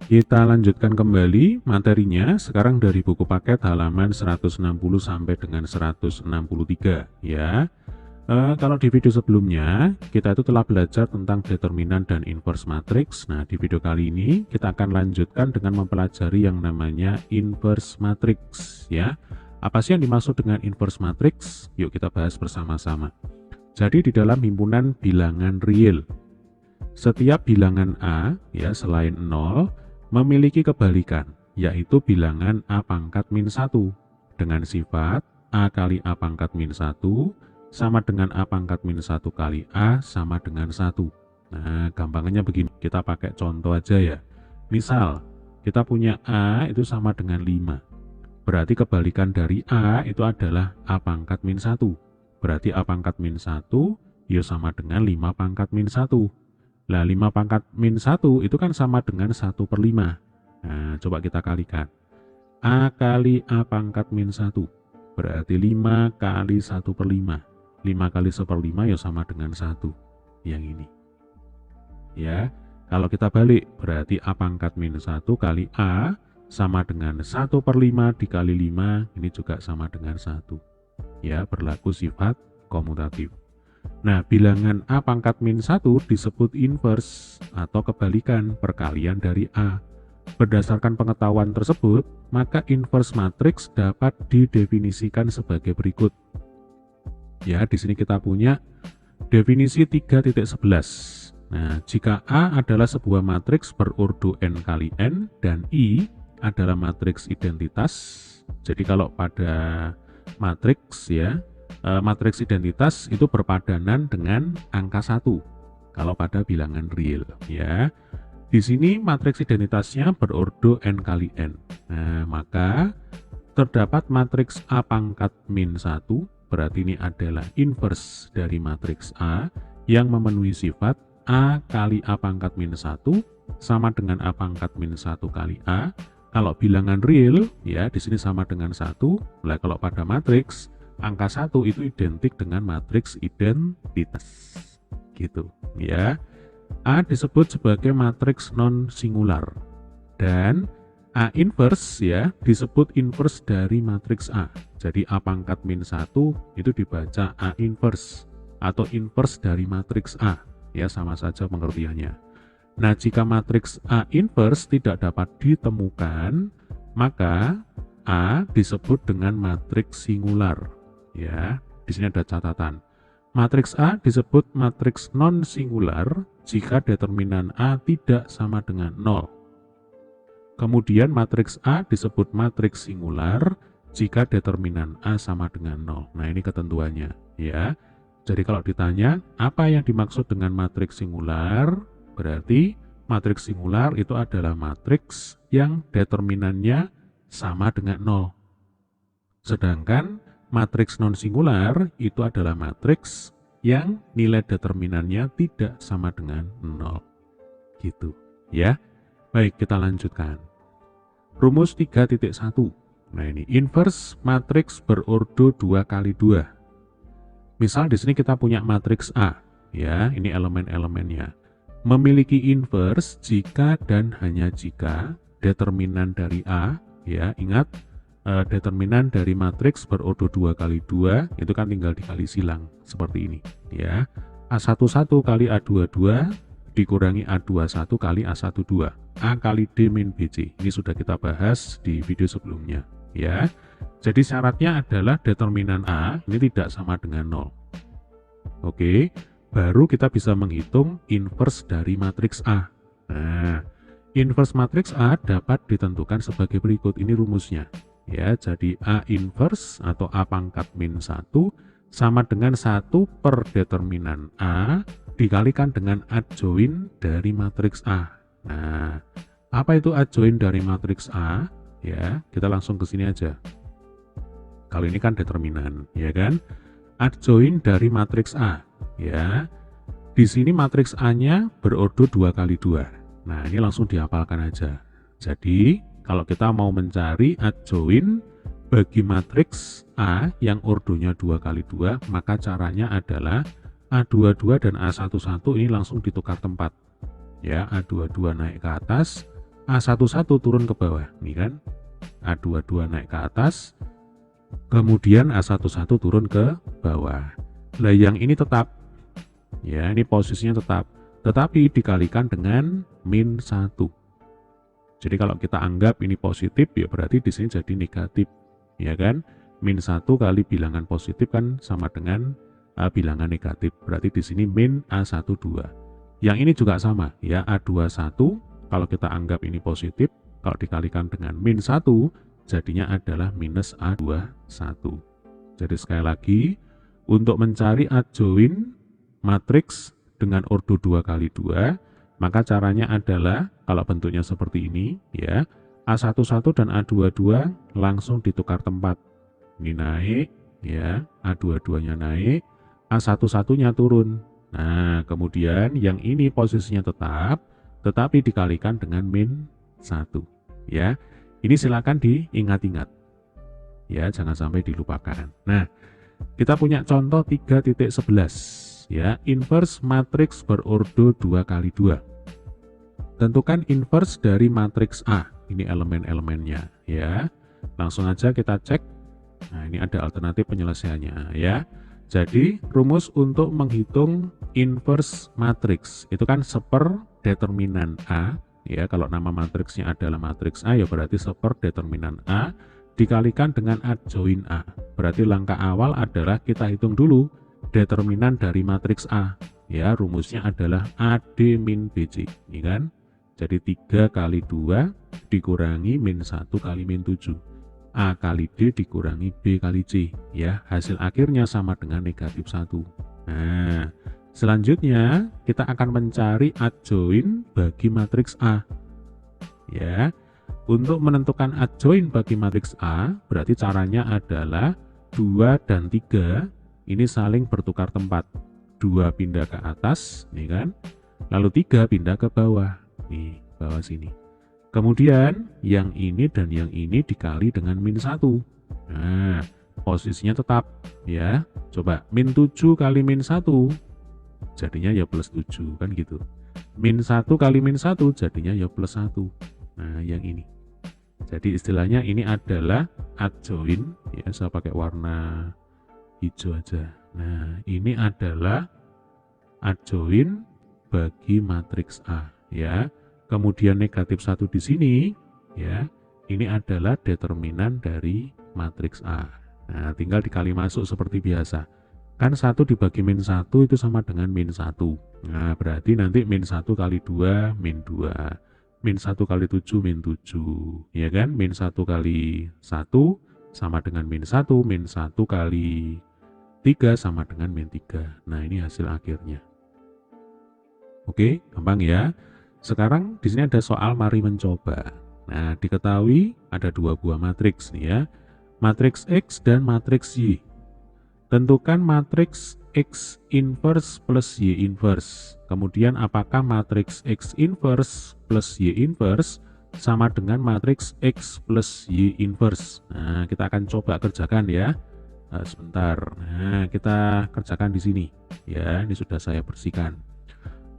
Kita lanjutkan kembali materinya sekarang dari buku paket halaman 160 sampai dengan 163 ya. Kalau di video sebelumnya kita itu telah belajar tentang determinan dan inverse matrix. Nah, di video kali ini kita akan lanjutkan dengan mempelajari yang namanya inverse matrix ya. Apa sih yang dimaksud dengan inverse matrix? Yuk kita bahas bersama-sama. Jadi di dalam himpunan bilangan real, setiap bilangan A ya selain 0 memiliki kebalikan, yaitu bilangan A pangkat min 1 dengan sifat A kali A pangkat min 1 sama dengan A pangkat min 1 kali A sama dengan 1. Nah, gampangannya begini, kita pakai contoh aja ya. Misal, kita punya A itu sama dengan 5. Berarti kebalikan dari A itu adalah A pangkat min 1. Berarti A pangkat min 1 ya sama dengan 5 pangkat min 1. Nah, 5 pangkat min 1 itu kan sama dengan 1/5. Nah, coba kita kalikan. A kali A pangkat min 1. Berarti 5 kali 1/5. 5 kali 1/5 ya sama dengan 1. Yang ini. Ya, kalau kita balik, berarti A pangkat min 1 kali A sama dengan 1/5 dikali 5. Ini juga sama dengan 1. Ya, berlaku sifat komutatif. Nah, bilangan A pangkat min 1 disebut inverse atau kebalikan perkalian dari A. Berdasarkan pengetahuan tersebut, maka inverse matrix dapat didefinisikan sebagai berikut. Ya, di sini kita punya definisi 3.11. Nah, jika A adalah sebuah matriks berordo n kali n dan I adalah matriks identitas. Jadi kalau pada matriks ya, matriks identitas itu berpadanan dengan angka 1 kalau pada bilangan real ya. Di sini matriks identitasnya berordo n kali n. Nah, maka terdapat matriks A pangkat min 1, berarti ini adalah inverse dari matriks A yang memenuhi sifat A kali A pangkat min 1 sama dengan A pangkat min 1 kali A. Kalau bilangan real ya di sini sama dengan 1. Nah, kalau pada matriks angka 1 itu identik dengan matriks identitas. Gitu, ya. A disebut sebagai matriks non singular dan A inverse ya disebut inverse dari matriks A. Jadi A pangkat min 1 itu dibaca A inverse atau inverse dari matriks A. Ya, sama saja pengertiannya. Nah, jika matriks A inverse tidak dapat ditemukan, maka A disebut dengan matriks singular. Ya, di sini ada catatan. Matriks A disebut matriks non singular jika determinan A tidak sama dengan 0. Kemudian matriks A disebut matriks singular jika determinan A sama dengan 0. Nah, ini ketentuannya ya. Jadi kalau ditanya apa yang dimaksud dengan matriks singular, berarti matriks singular itu adalah matriks yang determinannya sama dengan 0. Sedangkan matriks non singular itu adalah matriks yang nilai determinannya tidak sama dengan 0. Gitu ya. Baik, kita lanjutkan. Rumus 3.1. Nah, ini inverse matriks berordo 2 kali 2. Misal di sini kita punya matriks A, ya, ini elemen-elemennya. Memiliki inverse jika dan hanya jika determinan dari A, ya, ingat determinan dari matriks berordo 2 kali 2 itu kan tinggal dikali silang seperti ini, ya. A11 kali A22 dikurangi A21 kali A12, A kali D min BC. Ini sudah kita bahas di video sebelumnya, ya. Jadi syaratnya adalah determinan A ini tidak sama dengan 0. Oke, baru kita bisa menghitung inverse dari matriks A. Nah, inverse matriks A dapat ditentukan sebagai berikut. Ini rumusnya. Ya, jadi A inverse atau A pangkat min 1 sama dengan 1 per determinan A dikalikan dengan adjoin dari matriks A. Nah, apa itu adjoin dari matriks A? Ya, kita langsung ke sini aja. Kalau ini kan determinan, ya kan? Adjoin dari matriks A, ya. Di sini matriks A-nya berordo 2 kali 2. Nah, ini langsung dihafalkan aja. Jadi, kalau kita mau mencari adjoin bagi matriks A yang ordonya 2 kali 2, maka caranya adalah A22 dan A11 ini langsung ditukar tempat. Ya, A22 naik ke atas, A11 turun ke bawah, nih kan, A22 naik ke atas, kemudian A11 turun ke bawah. Nah, yang ini tetap, ya, ini posisinya tetap, tetapi dikalikan dengan min 1. Jadi kalau kita anggap ini positif, ya berarti di sini jadi negatif, ya kan? Min 1 kali bilangan positif kan sama dengan bilangan negatif. Berarti di sini min A12. Yang ini juga sama, ya, A21 kalau kita anggap ini positif, kalau dikalikan dengan min 1 jadinya adalah minus A21. Jadi sekali lagi, untuk mencari adjoin matriks dengan ordo 2 kali 2, maka caranya adalah kalau bentuknya seperti ini, ya, A11 dan A22 langsung ditukar tempat. Ini naik, ya, A22-nya naik, A11-nya turun. Nah, kemudian yang ini posisinya tetap, tetapi dikalikan dengan min 1. Ya, ini silakan diingat-ingat. Ya, jangan sampai dilupakan. Nah, kita punya contoh 3.11. Ya, inverse matriks berordo 2 kali 2. Tentukan inverse dari matriks A. Ini elemen-elemennya, ya. Langsung aja kita cek. Nah, ini ada alternatif penyelesaiannya, ya. Jadi, rumus untuk menghitung inverse matriks itu kan seper determinan A, ya. Kalau nama matriksnya adalah matriks A, ya berarti seper determinan A dikalikan dengan adjoin A. Berarti langkah awal adalah kita hitung dulu determinan dari matriks A. Ya, rumusnya adalah AD min BC. Ini kan? Jadi 3 kali 2 dikurangi min 1 kali min 7. A kali D dikurangi B kali C. Ya, hasil akhirnya sama dengan negatif 1. Nah, selanjutnya kita akan mencari adjoin bagi matriks A. Ya, untuk menentukan adjoin bagi matriks A, berarti caranya adalah 2 dan 3 ini saling bertukar tempat. 2 pindah ke atas, nih kan? Lalu 3 pindah ke bawah, nih, bawah sini. Kemudian yang ini dan yang ini dikali dengan min 1. Nah, posisinya tetap, ya. Coba min 7 kali min 1 jadinya ya plus 7, kan gitu. Min 1 kali min 1 jadinya ya plus 1. Nah, yang ini. Jadi istilahnya ini adalah adjoin, ya, saya pakai warna hijau aja. Nah, ini adalah adjoin bagi matriks A, ya. Kemudian negatif 1 di sini, ya. Ini adalah determinan dari matriks A. Nah, tinggal dikali masuk seperti biasa. Kan 1 dibagi min 1 itu sama dengan min 1. Nah, berarti nanti min 1 kali 2 min 2. Min 1 kali 7 min 7, ya kan? Min 1 kali 1 sama dengan min 1, min 1 kali 3 sama dengan min 3. Nah, ini hasil akhirnya. Oke, gampang ya. Sekarang di sini ada soal mari mencoba. Nah, diketahui ada 2 buah matriks nih ya. Matriks X dan matriks Y. Tentukan matriks X inverse plus Y inverse. Kemudian apakah matriks X inverse plus Y inverse sama dengan matriks X plus Y inverse. Nah, kita akan coba kerjakan ya. Sebentar. Nah, kita kerjakan di sini. Ya, ini sudah saya bersihkan.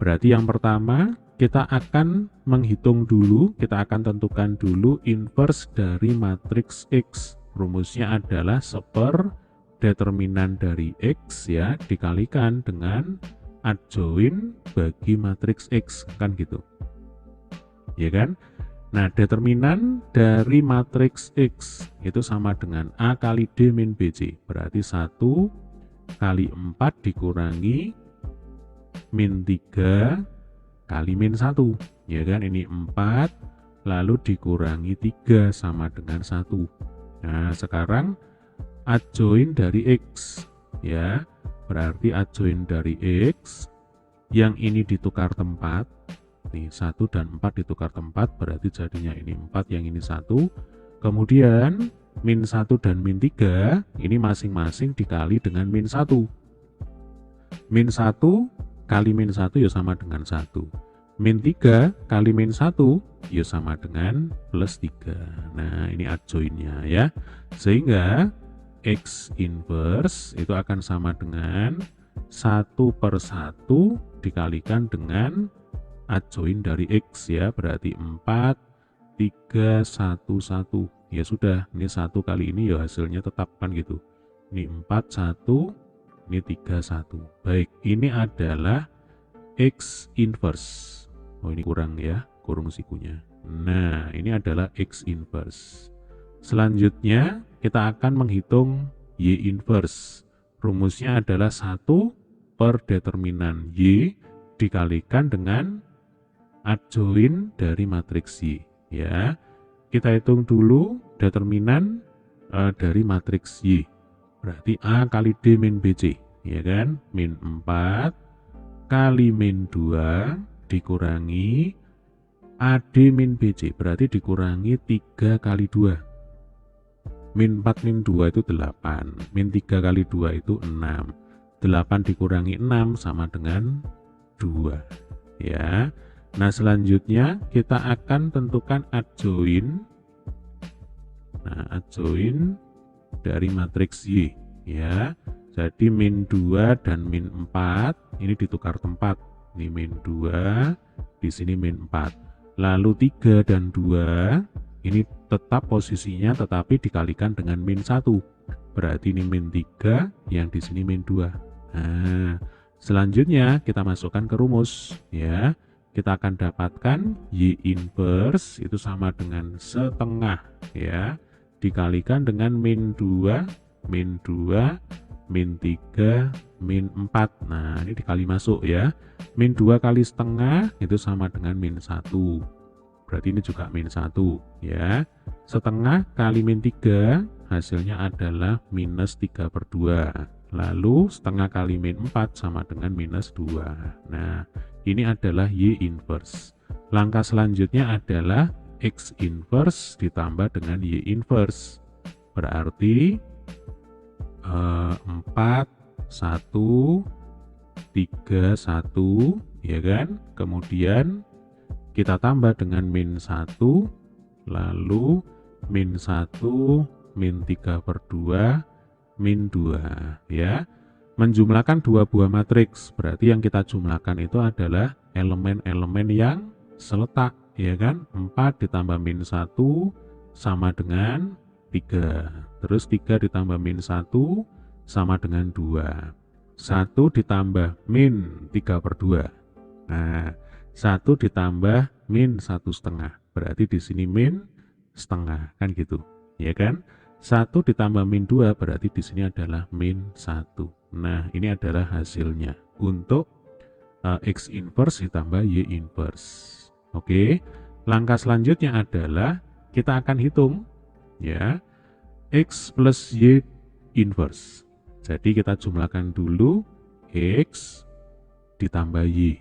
Berarti yang pertama, kita akan menghitung dulu, kita akan tentukan dulu inverse dari matriks X. Rumusnya adalah seper determinan dari X, ya, dikalikan dengan adjoin bagi matriks X, kan gitu. Ya kan? Nah, determinan dari matriks X itu sama dengan A kali D min BC. Berarti 1 kali 4 dikurangi min 3 kali min 1. Ya kan? Ini 4 lalu dikurangi 3 sama dengan 1. Nah, sekarang adjoin dari X, ya. Berarti adjoin dari X yang ini ditukar tempat. Nih, 1 dan 4 ditukar tempat, berarti jadinya ini 4, yang ini 1. Kemudian min 1 dan min 3 ini masing-masing dikali dengan min 1. Min 1 kali min 1 ya sama dengan 1. Min 3 kali min 1 ya sama dengan plus 3. Nah, ini adjoinnya ya. Sehingga X inverse itu akan sama dengan 1/1 dikalikan dengan adjoin dari X, ya. Berarti 4 311. Ya sudah, ini 1 kali ini ya hasilnya tetap kan gitu. Ini 41, ini 31. Baik, ini adalah X inverse. Oh, ini kurang ya, kurung sikunya. Nah, ini adalah X inverse. Selanjutnya, kita akan menghitung Y inverse. Rumusnya adalah 1 per determinan Y dikalikan dengan adjoin dari matriks Y. Ya, kita hitung dulu determinan dari matriks Y. Berarti A kali D min BC, ya kan? Min 4 kali min 2 dikurangi AD min BC, berarti dikurangi 3 kali 2. Min 4 min 2 itu 8, min 3 kali 2 itu 6. 8 dikurangi 6 sama dengan 2. Ya. Nah, selanjutnya kita akan tentukan adjoin. Nah, adjoin dari matriks Y, ya. Jadi min 2 dan min 4 ini ditukar tempat. Ini min 2, di sini min 4. Lalu 3 dan 2 ini tetap posisinya tetapi dikalikan dengan min 1. Berarti ini min 3, yang di sini min 2. Nah, selanjutnya kita masukkan ke rumus, ya. Kita akan dapatkan Y inverse itu sama dengan setengah, ya, dikalikan dengan min 2, min 2, min 3, min 4. Nah, ini dikali masuk ya. Min 2 kali setengah itu sama dengan min 1. Berarti ini juga min 1 ya. Setengah kali min 3 hasilnya adalah minus 3/2. Lalu setengah kali min 4 sama dengan minus 2. Nah, ini adalah Y inverse. Langkah selanjutnya adalah X inverse ditambah dengan Y inverse. Berarti 4, 1, 3, 1, ya kan? Kemudian kita tambah dengan min 1, lalu min 1, min 3/2, min 2, ya. Menjumlahkan dua buah matriks, berarti yang kita jumlahkan itu adalah elemen-elemen yang seletak, ya kan? 4 ditambah min 1 sama dengan 3. Terus 3 ditambah min 1 sama dengan 2. 1 ditambah min 3/2. Nah, 1 ditambah min 1/2. Berarti di sini min setengah, kan gitu. Ya kan? 1 ditambah min 2 berarti di sini adalah min 1. Nah, ini adalah hasilnya untuk X inverse ditambah Y inverse. Oke. Langkah selanjutnya adalah kita akan hitung ya X plus Y inverse. Jadi kita jumlahkan dulu X ditambah Y.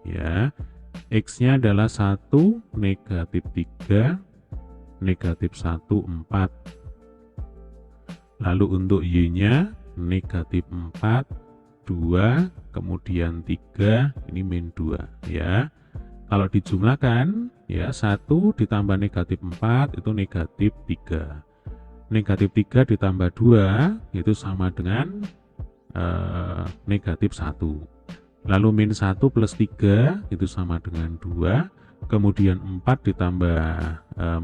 Ya. X-nya adalah 1, negatif 3, negatif 1, 4. Lalu untuk Y-nya negatif 4, 2, kemudian 3, ini min 2 ya. Kalau dijumlahkan ya 1 ditambah negatif 4 itu negatif 3. Negatif 3 ditambah 2 itu sama dengan negatif 1. Lalu min 1 plus 3 itu sama dengan 2. Kemudian 4 ditambah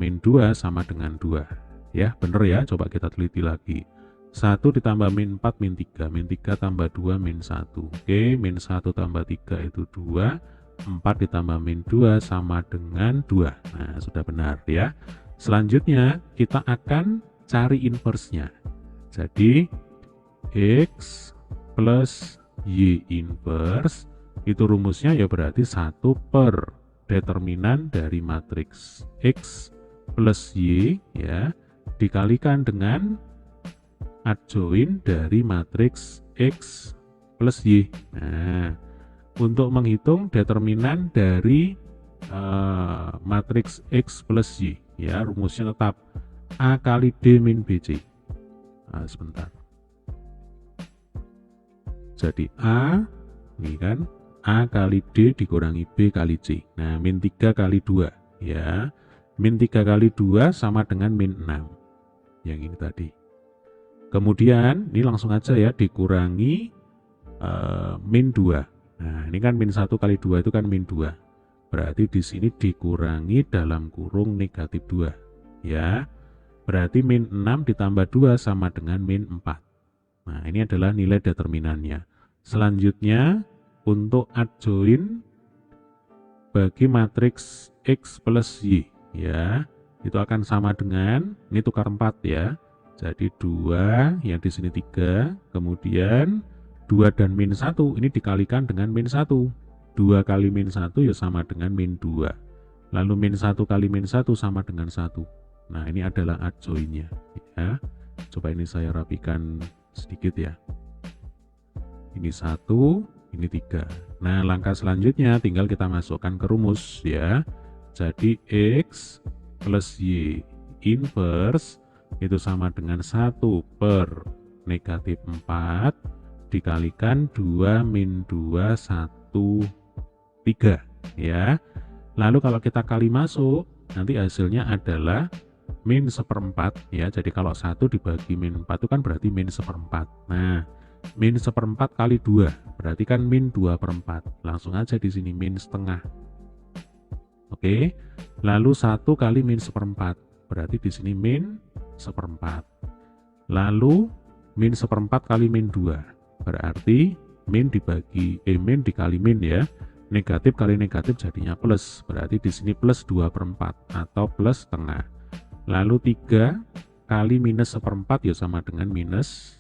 min 2 sama dengan 2. Ya, bener ya, coba kita teliti lagi. 1 ditambah min 4 min 3, min 3 tambah 2 min 1. Oke, min 1 tambah 3 itu 2, 4 ditambah min 2 sama dengan 2. Nah, sudah benar ya. Selanjutnya kita akan cari inverse-nya. Jadi X plus Y inverse itu rumusnya ya berarti 1 per determinan dari matriks X plus Y ya dikalikan dengan adjoin dari matriks X plus Y. Nah, untuk menghitung determinan dari matriks X plus Y, ya rumusnya tetap A kali D min BC. Nah, sebentar. Jadi A, ini kan, A kali D dikurangi B kali C. Nah, min 3 kali 2, ya. Min 3 kali 2 sama dengan min 6. Yang ini tadi. Kemudian ini langsung aja ya dikurangi min 2. Nah, ini kan min 1 kali 2 itu kan min 2. berarti di sini dikurangi dalam kurung negatif 2. Ya, berarti min 6 ditambah 2 sama dengan min 4. Nah, ini adalah nilai determinannya. Selanjutnya, untuk adjoin bagi matriks X plus Y, ya, itu akan sama dengan, ini tukar 4 ya. Jadi 2, yang di sini 3, kemudian 2 dan min 1, ini dikalikan dengan min 1. 2 kali min 1 ya sama dengan min 2. Lalu min 1 kali min 1 sama dengan 1. Nah, ini adalah adjoinnya. Ya. Coba ini saya rapikan sedikit ya. Ini 1, ini 3. Nah, langkah selanjutnya tinggal kita masukkan ke rumus ya. Jadi X plus Y inverse itu sama dengan 1 per negatif 4 dikalikan 2 min 2, 1, 3 ya. Lalu kalau kita kali masuk, nanti hasilnya adalah min 1/4 ya. Jadi kalau 1 dibagi min 4 itu kan berarti min 1/4. Nah, min 1/4 kali 2 berarti kan min 2/4. Langsung aja di sini min setengah. Oke. Lalu 1 kali min 1/4 berarti di sini min 1/4. Lalu min 1/4 kali min 2 berarti min dikali min ya. Negatif kali negatif jadinya plus, berarti di sini plus 2/4 atau plus setengah. Lalu 3 kali minus 1/4 ya sama dengan minus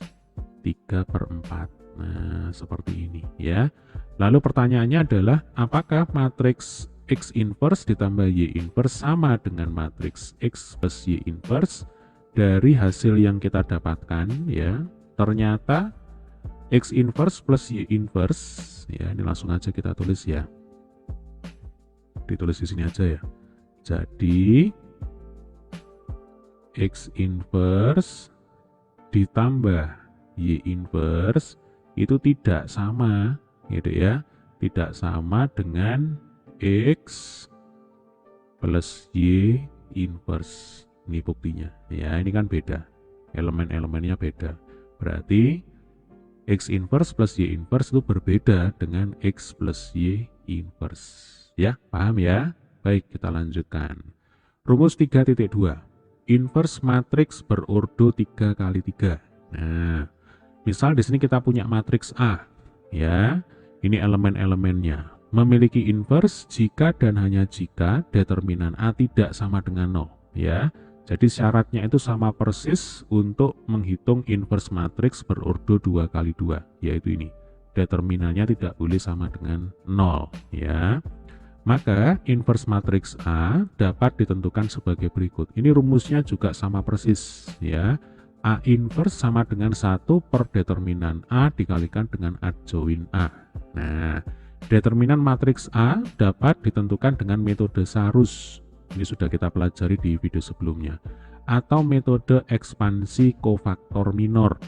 3/4. Nah, seperti ini ya. Lalu pertanyaannya adalah apakah matriks X inverse ditambah Y inverse sama dengan matriks X plus Y inverse? Dari hasil yang kita dapatkan ya, ternyata X inverse plus Y inverse ya, ini langsung aja kita tulis ya. Ditulis di sini aja ya. Jadi X inverse ditambah Y inverse itu tidak sama gitu ya. Tidak sama dengan X plus Y inverse. Ini buktinya ya, ini kan beda. Elemen-elemennya beda. Berarti X inverse plus Y inverse itu berbeda dengan X plus Y inverse. Ya, paham ya? Baik, kita lanjutkan. Rumus 3.2. Inverse matriks berordo 3 kali 3. Nah, misal di sini kita punya matriks A. Ya, ini elemen-elemennya. Memiliki inverse jika dan hanya jika determinan A tidak sama dengan 0. Ya, jadi syaratnya itu sama persis untuk menghitung inverse matriks berordo 2 kali 2, yaitu ini. Determinannya tidak boleh sama dengan 0, ya. Maka inverse matriks A dapat ditentukan sebagai berikut. Ini rumusnya juga sama persis, ya. A inverse sama dengan 1 per determinan A dikalikan dengan adjoin A. Nah, determinan matriks A dapat ditentukan dengan metode Sarus. Ini sudah kita pelajari di video sebelumnya. Atau metode ekspansi kofaktor minor.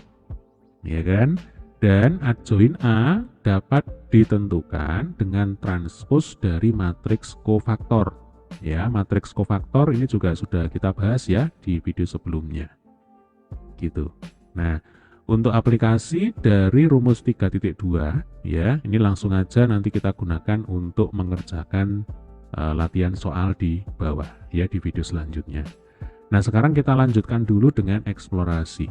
Ya kan? Dan adjoin A dapat ditentukan dengan transpos dari matriks kofaktor. Ya, matriks kofaktor ini juga sudah kita bahas ya di video sebelumnya. Gitu. Nah, untuk aplikasi dari rumus 3.2 ya, ini langsung aja nanti kita gunakan untuk mengerjakan latihan soal di bawah ya di video selanjutnya. Nah, sekarang kita lanjutkan dulu dengan eksplorasi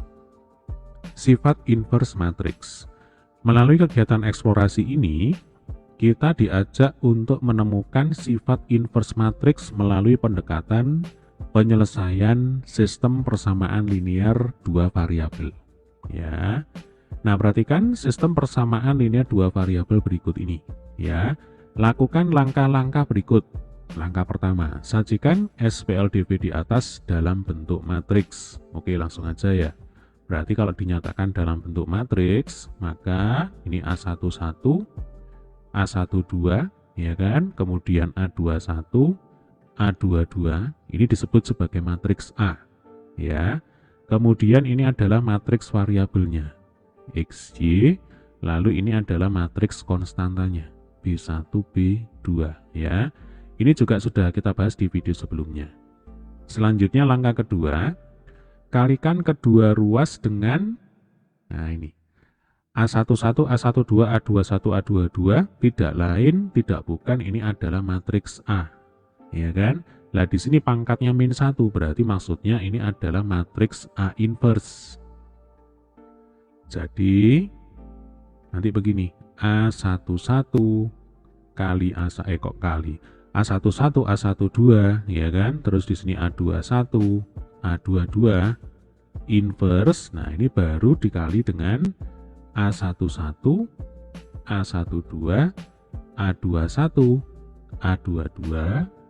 sifat inverse matriks. Melalui kegiatan eksplorasi ini, kita diajak untuk menemukan sifat inverse matriks melalui pendekatan penyelesaian sistem persamaan linear dua variabel. Ya. Nah, perhatikan sistem persamaan linear dua variabel berikut ini, ya. Lakukan langkah-langkah berikut. Langkah pertama, sajikan SPLDV di atas dalam bentuk matriks. Oke, langsung aja ya. Berarti kalau dinyatakan dalam bentuk matriks, maka ini A11, A12, ya kan? Kemudian A21, A22, ini disebut sebagai matriks A, ya. Kemudian ini adalah matriks variabelnya, XY, lalu ini adalah matriks konstantanya, B1, B2, ya. Ini juga sudah kita bahas di video sebelumnya. Selanjutnya langkah kedua, kalikan kedua ruas dengan, nah ini, A11, A12, A21, A22 tidak lain, tidak bukan, ini adalah matriks A. Ya kan? Nah, di sini pangkatnya -1, berarti maksudnya ini adalah matriks A inverse. Jadi, nanti begini, A11 kali A11, A12, ya kan? Terus di sini A21, A22 inverse. Nah, ini baru dikali dengan A11, A12, A21, A22,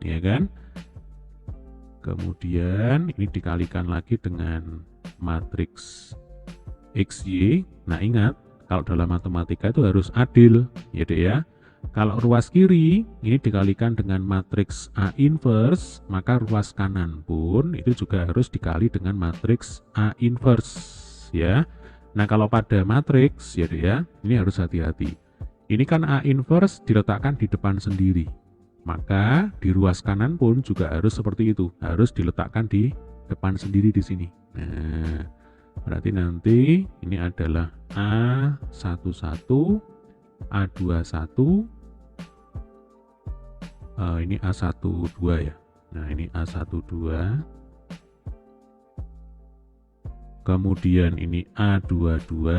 ya kan? Kemudian ini dikalikan lagi dengan matriks XY. Nah, ingat, kalau dalam matematika itu harus adil, ya Dek ya. Kalau ruas kiri ini dikalikan dengan matriks A inverse, maka ruas kanan pun itu juga harus dikali dengan matriks A inverse, ya. Nah, kalau pada matriks, ya Dek ya, ini harus hati-hati. Ini kan A inverse diletakkan di depan sendiri. Maka di ruas kanan pun juga harus seperti itu, harus diletakkan di depan sendiri di sini. Nah, berarti nanti ini adalah A11, A21, ini A12 ya. Nah, ini A12. Kemudian ini A22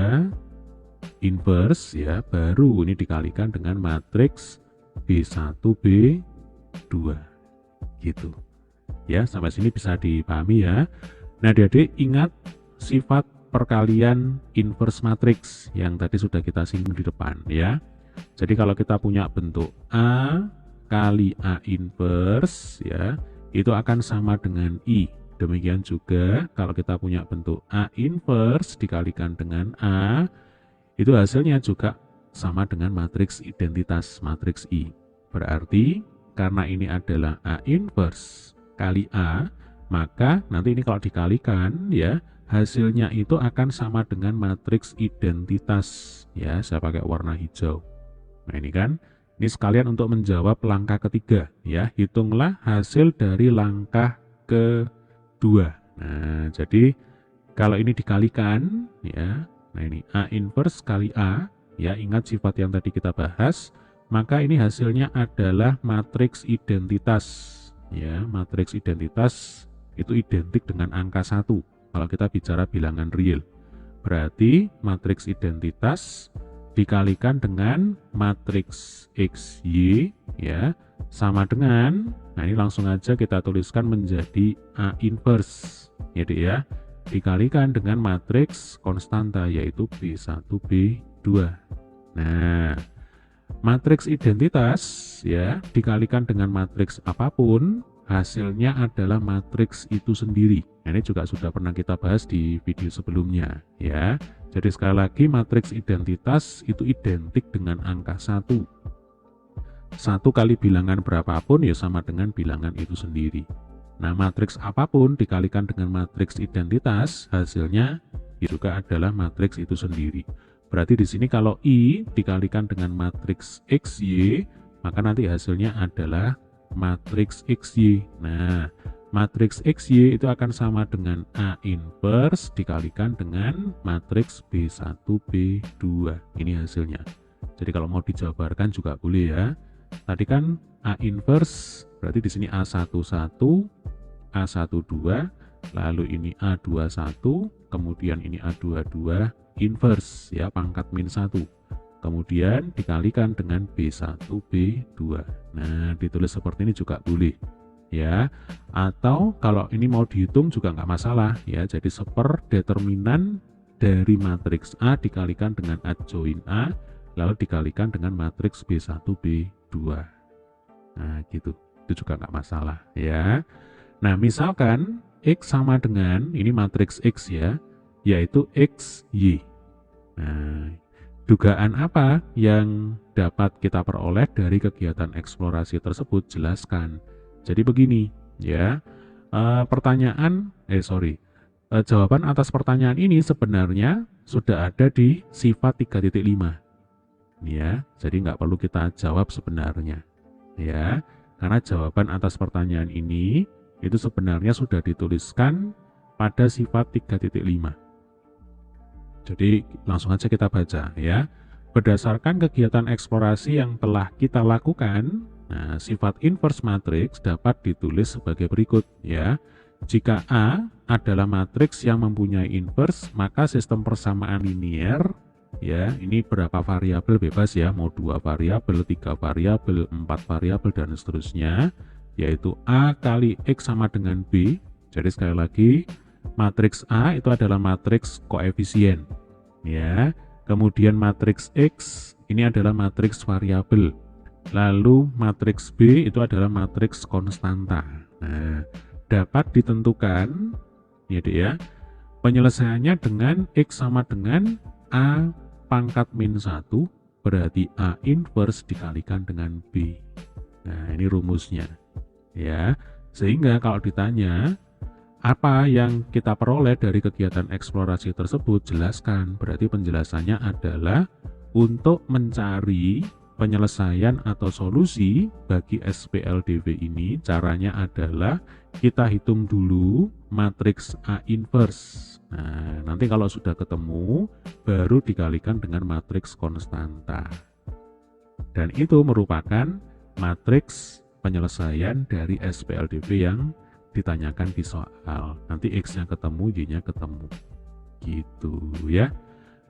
inverse ya, baru ini dikalikan dengan matriks B1, B2 gitu. Ya, sampai sini bisa dipahami ya. Nah, Adik-adik ingat sifat perkalian inverse matriks yang tadi sudah kita singgung di depan ya. Jadi kalau kita punya bentuk A kali A inverse ya, itu akan sama dengan I. Demikian juga kalau kita punya bentuk A inverse dikalikan dengan A, itu hasilnya juga sama dengan matriks identitas, matriks I. Berarti karena ini adalah A inverse kali A, maka nanti ini kalau dikalikan ya, hasilnya itu akan sama dengan matriks identitas. Ya, saya pakai warna hijau. Nah, ini kan, ini sekalian untuk menjawab langkah ketiga. Ya, hitunglah hasil dari langkah kedua. Nah, jadi kalau ini dikalikan, ya, nah ini A inverse kali A, ya ingat sifat yang tadi kita bahas, maka ini hasilnya adalah matriks identitas. Ya, matriks identitas itu identik dengan angka 1 kalau kita bicara bilangan real. Berarti matriks identitas dikalikan dengan matriks XY ya sama dengan, nah ini langsung aja kita tuliskan menjadi A inverse ya Dek ya, dikalikan dengan matriks konstanta yaitu B1 B2. Nah, matriks identitas ya dikalikan dengan matriks apapun, hasilnya adalah matriks itu sendiri. Nah, ini juga sudah pernah kita bahas di video sebelumnya ya. Jadi sekali lagi matriks identitas itu identik dengan angka 1. 1 kali bilangan berapapun ya sama dengan bilangan itu sendiri. Nah, matriks apapun dikalikan dengan matriks identitas, hasilnya juga adalah matriks itu sendiri. Berarti di sini kalau I dikalikan dengan matriks XY, maka nanti hasilnya adalah matriks XY. Nah, matriks XY itu akan sama dengan A inverse dikalikan dengan matriks B1 B2. Ini hasilnya. Jadi kalau mau dijabarkan juga boleh ya. Tadi kan A inverse berarti di sini A11, A12, lalu ini A21, kemudian ini A22 inverse ya, pangkat -1. Kemudian dikalikan dengan B1 B2. Nah, ditulis seperti ini juga boleh ya, atau kalau ini mau dihitung juga nggak masalah ya. Jadi seper determinan dari matriks A dikalikan dengan adjoin A lalu dikalikan dengan matriks B1 B2. Nah gitu, itu juga nggak masalah ya. Nah misalkan X sama dengan ini matriks X ya, yaitu XY. Nah, dugaan apa yang dapat kita peroleh dari kegiatan eksplorasi tersebut? Jelaskan. Jadi begini ya, jawaban atas pertanyaan ini sebenarnya sudah ada di sifat 3.5 ya, jadi nggak perlu kita jawab sebenarnya ya, karena jawaban atas pertanyaan ini itu sebenarnya sudah dituliskan pada sifat 3.5. Jadi langsung aja kita baca ya. Berdasarkan kegiatan eksplorasi yang telah kita lakukan, nah, sifat inverse matriks dapat ditulis sebagai berikut ya. Jika A adalah matriks yang mempunyai inverse, maka sistem persamaan linier ya, ini berapa variabel bebas ya, mau 2 variabel, 3 variabel, 4 variabel dan seterusnya, yaitu A kali X sama dengan B. Jadi sekali lagi, matriks A itu adalah matriks koefisien ya. Kemudian matriks X ini adalah matriks variabel. Lalu matriks B itu adalah matriks konstanta. Nah, dapat ditentukan ya, penyelesaiannya dengan X sama dengan A pangkat min 1, berarti A inverse dikalikan dengan B. Nah, ini rumusnya ya. Sehingga kalau ditanya apa yang kita peroleh dari kegiatan eksplorasi tersebut, jelaskan. Berarti penjelasannya adalah untuk mencari penyelesaian atau solusi bagi SPLDV ini, caranya adalah kita hitung dulu matriks A inverse. Nah, nanti kalau sudah ketemu, baru dikalikan dengan matriks konstanta. Dan itu merupakan matriks penyelesaian dari SPLDV yang ditanyakan di soal. Nanti X-nya ketemu, Y-nya ketemu. Gitu ya.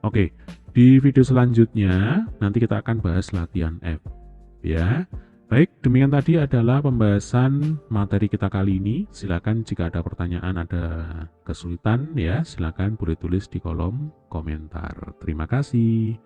Oke, di video selanjutnya nanti kita akan bahas latihan F ya. Baik, demikian tadi adalah pembahasan materi kita kali ini. Silakan jika ada pertanyaan, ada kesulitan ya, silakan boleh tulis di kolom komentar. Terima kasih.